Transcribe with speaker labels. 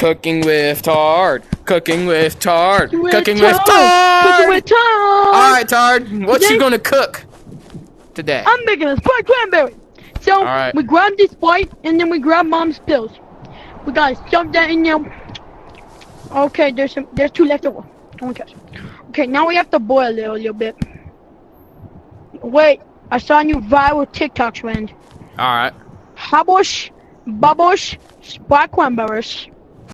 Speaker 1: Cooking with Tard. Cooking with Tard. Cooking with
Speaker 2: Cooking
Speaker 1: Tard.
Speaker 2: with Tard.
Speaker 1: All right, Tard. What you gonna cook today?
Speaker 2: I'm making a spiked cranberry. So
Speaker 1: Alright.
Speaker 2: we grab this Sprite and then we grab Mom's pills. We gotta stuff that in there. Okay, there's 2 left over. Okay, now we have to boil it a little bit. Wait, I saw a new viral TikTok trend.
Speaker 1: All right.
Speaker 2: Habosh, babosh, spiked cranberries.